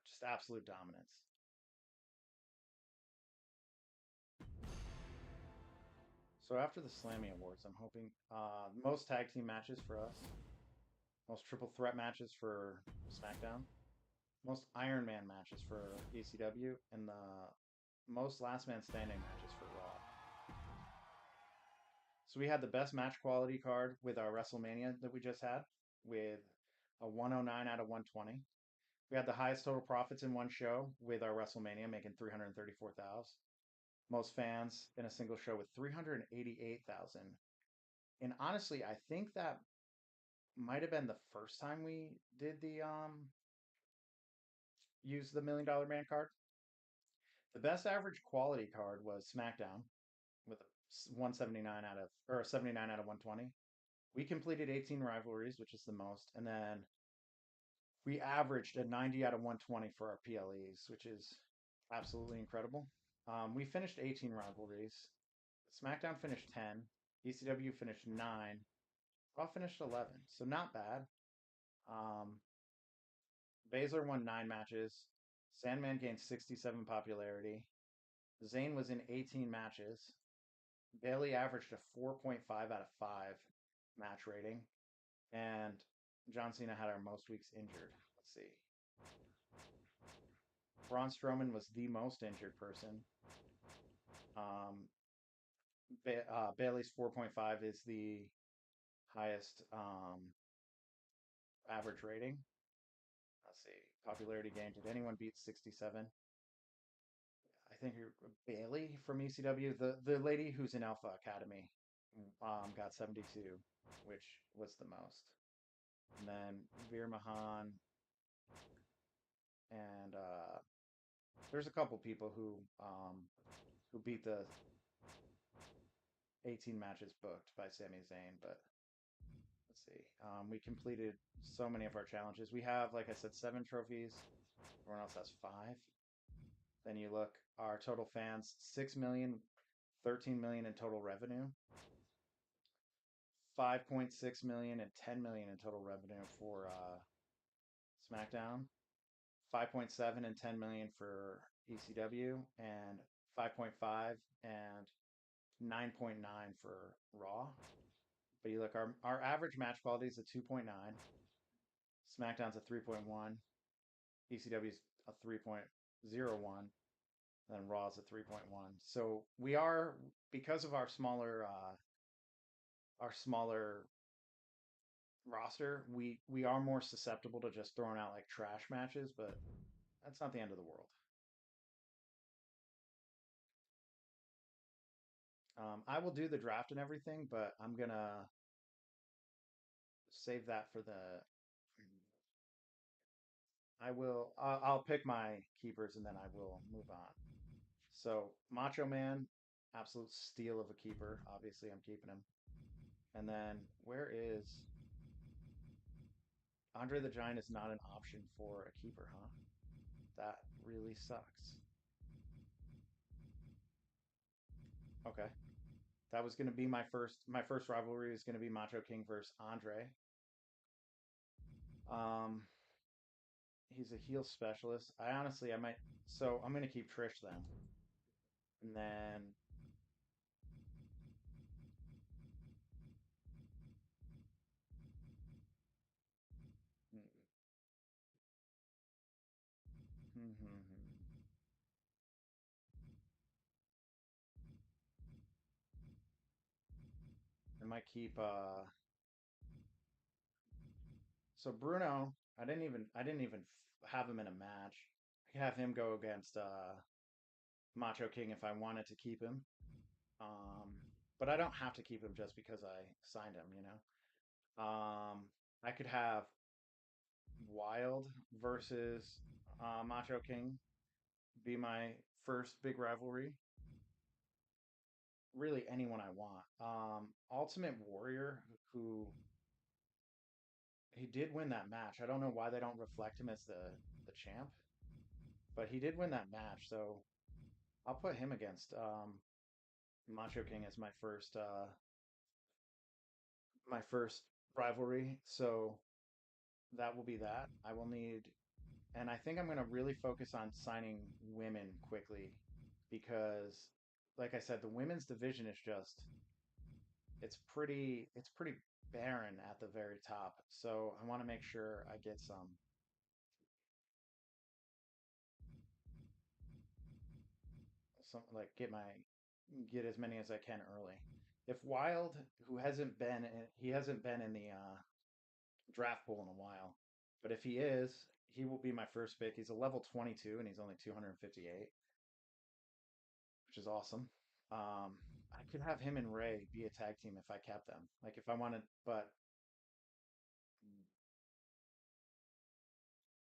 just absolute dominance. So after the Slammy Awards, I'm hoping most tag team matches for us, most triple threat matches for SmackDown, most Iron Man matches for ECW, and the most last man standing matches for Raw. So we had the best match quality card with our WrestleMania that we just had with a 109 out of 120. We had the highest total profits in one show with our WrestleMania, making 334,000. Most fans in a single show with 388,000. And honestly, I think that might have been the first time we did the use the $1 Million Man card. The best average quality card was SmackDown with a 179 out of or 79 out of 120. We completed 18 rivalries, which is the most, and then we averaged a 90 out of 120 for our PLEs, which is absolutely incredible. We finished 18 rivalries. SmackDown finished 10. ECW finished 9. Raw finished 11. So not bad. Baszler won 9 matches. Sandman gained 67 popularity. Zayn was in 18 matches. Bailey averaged a 4.5 out of 5 match rating. And John Cena had our most weeks injured. Let's see. Braun Strowman was the most injured person. Bailey's 4.5 is the highest average rating. Let's see. Popularity gain. Did anyone beat 67? I think Bailey from ECW. The lady who's in Alpha Academy got 72, which was the most. And then Veer Mahan and there's a couple people who beat the 18 matches booked by Sami Zayn, but let's see. We completed so many of our challenges. We have, like I said, 7 trophies. Everyone else has 5. Then you look, our total fans, 6 million, 13 million in total revenue, 5.6 million and 10 million in total revenue for SmackDown, 5.7 and 10 million for ECW, and 5.5 and 9.9 for Raw. But you look, our average match quality is a 2.9, SmackDown's a 3.1, ECW's a 3.01, then Raw's a 3.1. So we are, because of our smaller roster, we are more susceptible to just throwing out like trash matches, but that's not the end of the world. I will do the draft and everything, but I'm gonna save that for the. I'll pick my keepers and then I will move on. So Macho Man, absolute steal of a keeper. Obviously, I'm keeping him. And then where is Andre the Giant is not an option for a keeper, huh? That really sucks. Okay. That was going to be my first rivalry is going to be Macho King versus Andre. Um he's a heel specialist. I might, so I'm going to keep Trish then. And then I might keep so Bruno, I didn't even have him in a match. I could have him go against Macho King if I wanted to keep him. Um, but I don't have to keep him just because I signed him, you know. I could have Wild versus Macho King be my first big rivalry. Really, anyone I want. Ultimate Warrior, who he did win that match. I don't know why they don't reflect him as the champ, but he did win that match. So I'll put him against Macho King as my first rivalry. So that will be that. I will need, and I think I'm going to really focus on signing women quickly because, like I said, the women's division is just it's pretty barren at the very top. So I want to make sure I get some like get as many as I can early. If Wild, who hasn't been in, he hasn't been in the draft pool in a while, but if he is, he will be my first pick. He's a level 22 and he's only 258, which is awesome. I could have him and Ray be a tag team if I kept them. Like if I wanted, but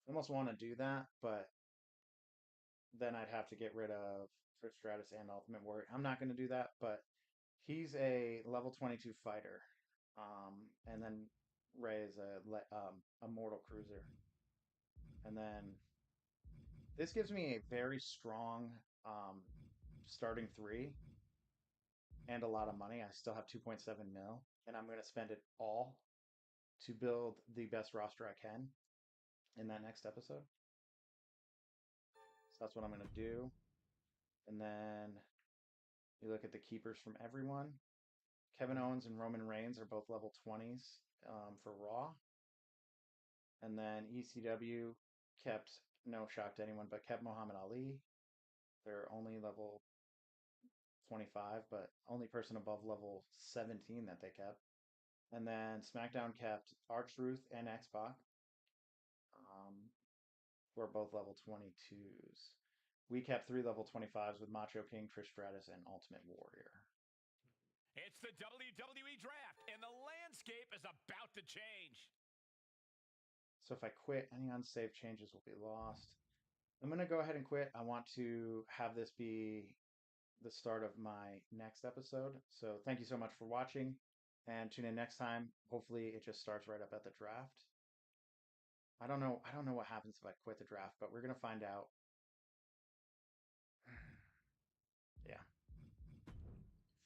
I almost want to do that, but then I'd have to get rid of Trish Stratus and Ultimate Warrior. I'm not going to do that, but he's a level 22 fighter. And then Ray is a mortal cruiser. And then this gives me a very strong starting three and a lot of money. I still have 2.7 mil, and I'm going to spend it all to build the best roster I can in that next episode. So that's what I'm going to do. And then you look at the keepers from everyone. Kevin Owens and Roman Reigns are both level 20s for Raw. And then ECW kept, no shock to anyone, but kept Muhammad Ali. They're only level 25, but only person above level 17 that they kept. And then SmackDown kept R-Truth and X-Pac, um, who are both level 22s. We kept three level 25s with Macho King, Trish Stratus, and Ultimate Warrior. It's the WWE Draft, and the landscape is about to change. So if I quit, any unsaved changes will be lost. I'm going to go ahead and quit. I want to have this be the start of my next episode. So thank you so much for watching and tune in next time. Hopefully it just starts right up at the draft. I don't know what happens if I quit the draft, but we're going to find out.